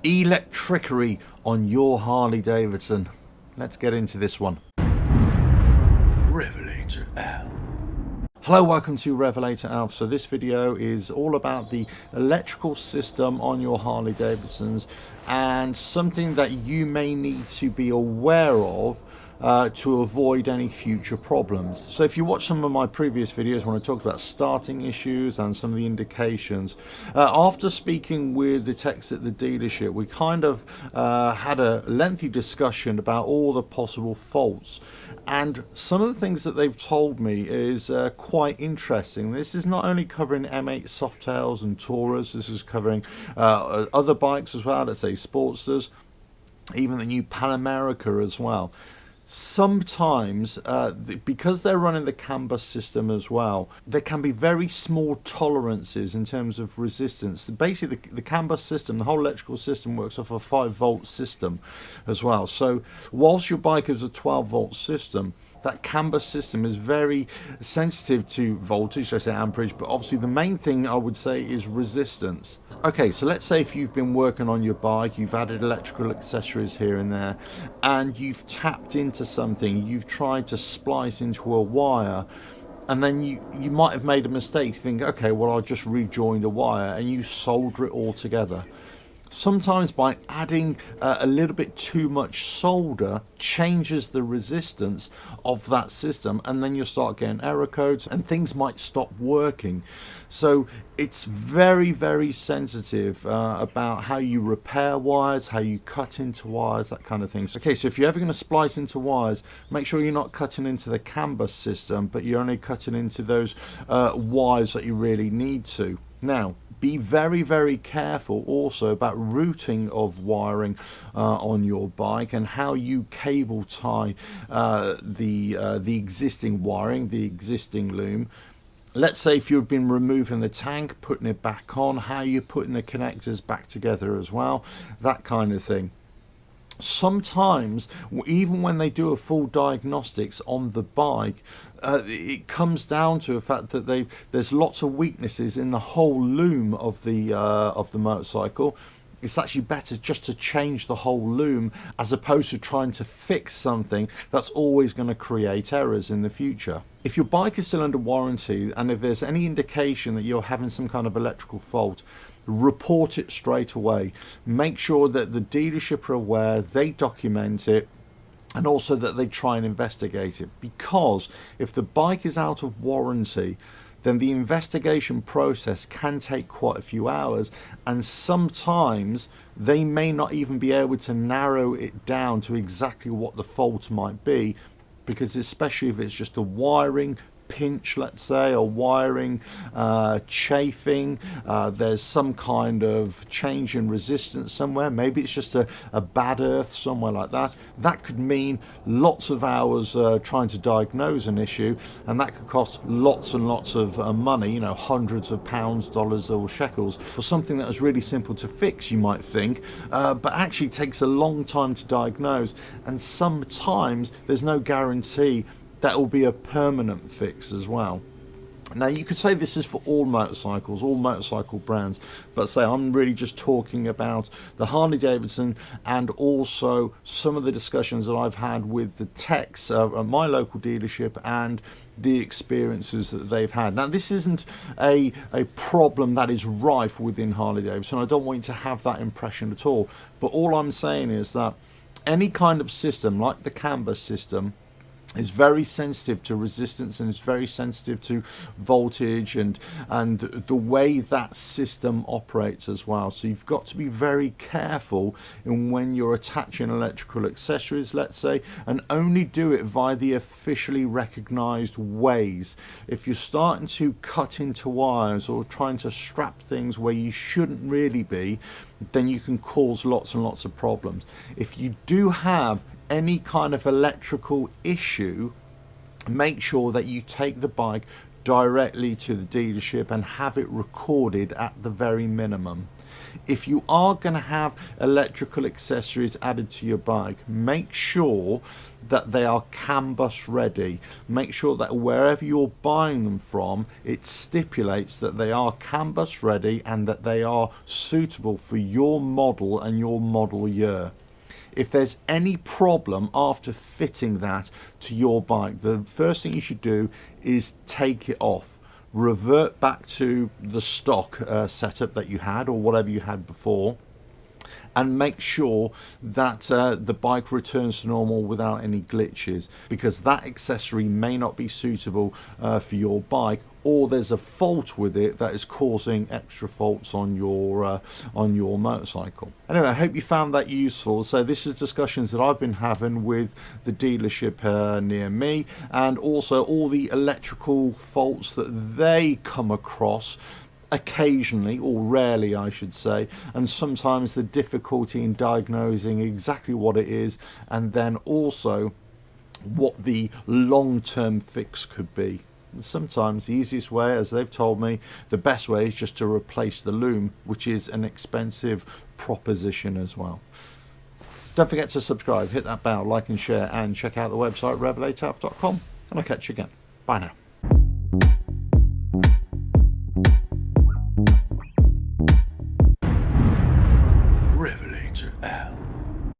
Electrickery on your Harley Davidson. Let's get into this one. RevelatorAlf. Hello, welcome to RevelatorAlf. So this video is all about the electrical system on your Harley Davidsons and something that you may need to be aware of to avoid any future problems. So if you watch some of my previous videos when I talked about starting issues and some of the indications, after speaking with the techs at the dealership, we kind of had a lengthy discussion about all the possible faults, and some of the things that they've told me is quite interesting. This is not only covering M8 Softails and Taurus, this is covering other bikes as well, let's say Sportsters, even the new Pan America as well. Sometimes, because they're running the CAN bus system as well, there can be very small tolerances in terms of resistance. Basically, the CAN bus system, the whole electrical system, works off a 5-volt system as well. So whilst your bike is a 12-volt system, that CAN bus system is very sensitive to voltage, I say amperage, but obviously the main thing I would say is resistance. Okay, so let's say if you've been working on your bike, you've added electrical accessories here and there, and you've tapped into something, you've tried to splice into a wire, and then you might have made a mistake. You think, okay, well, I'll just rejoin the wire, and you solder it all together. Sometimes by adding a little bit too much solder changes the resistance of that system, and then you'll start getting error codes and things might stop working. So it's very, very sensitive about how you repair wires, how you cut into wires, that kind of thing. Okay, so if you're ever going to splice into wires, make sure you're not cutting into the CAN bus system, but you're only cutting into those wires that you really need to. Now, be very, very careful also about routing of wiring on your bike and how you cable tie the existing wiring, the existing loom. Let's say if you've been removing the tank, putting it back on, how you're putting the connectors back together as well, that kind of thing. Sometimes, even when they do a full diagnostics on the bike, it comes down to the fact that there's lots of weaknesses in the whole loom of the motorcycle. It's actually better just to change the whole loom as opposed to trying to fix something that's always going to create errors in the future. If your bike is still under warranty and if there's any indication that you're having some kind of electrical fault, report it straight away. Make sure that the dealership are aware, they document it, and also that they try and investigate it. Because if the bike is out of warranty, then the investigation process can take quite a few hours, and sometimes they may not even be able to narrow it down to exactly what the fault might be, because especially if it's just a wiring pinch, let's say, or wiring chafing, there's some kind of change in resistance somewhere, maybe it's just a bad earth somewhere like that. That could mean lots of hours trying to diagnose an issue, and that could cost lots and lots of money, you know, hundreds of pounds, dollars or shekels for something that was really simple to fix, you might think, but actually takes a long time to diagnose, and sometimes there's no guarantee that will be a permanent fix as well. Now, you could say this is for all motorcycles, all motorcycle brands, but say I'm really just talking about the Harley Davidson and also some of the discussions that I've had with the techs at my local dealership and the experiences that they've had. Now, this isn't a problem that is rife within Harley Davidson. I don't want you to have that impression at all, but all I'm saying is that any kind of system like the CAN bus system is very sensitive to resistance, and it's very sensitive to voltage and the way that system operates as well. So you've got to be very careful in when you're attaching electrical accessories, let's say, and only do it via the officially recognized ways. If you're starting to cut into wires or trying to strap things where you shouldn't really be, then you can cause lots and lots of problems. If you do have any kind of electrical issue, make sure that you take the bike directly to the dealership and have it recorded at the very minimum. if you are going to have electrical accessories added to your bike, make sure that they are CAN bus ready. Make sure that wherever you're buying them from, it stipulates that they are CAN bus ready and that they are suitable for your model and your model year. If there's any problem after fitting that to your bike, the first thing you should do is take it off. Revert back to the stock setup that you had or whatever you had before, and make sure that the bike returns to normal without any glitches, because that accessory may not be suitable for your bike, or there's a fault with it that is causing extra faults on your motorcycle. Anyway, I hope you found that useful. So this is discussions that I've been having with the dealership near me, and also all the electrical faults that they come across occasionally, or rarely I should say, and sometimes the difficulty in diagnosing exactly what it is, and then also what the long-term fix could be. And sometimes the easiest way, as they've told me, the best way is just to replace the loom, which is an expensive proposition as well. Don't forget to subscribe, hit that bell, like and share, and check out the website RevelatorAlf.com, and I'll catch you again. Bye now.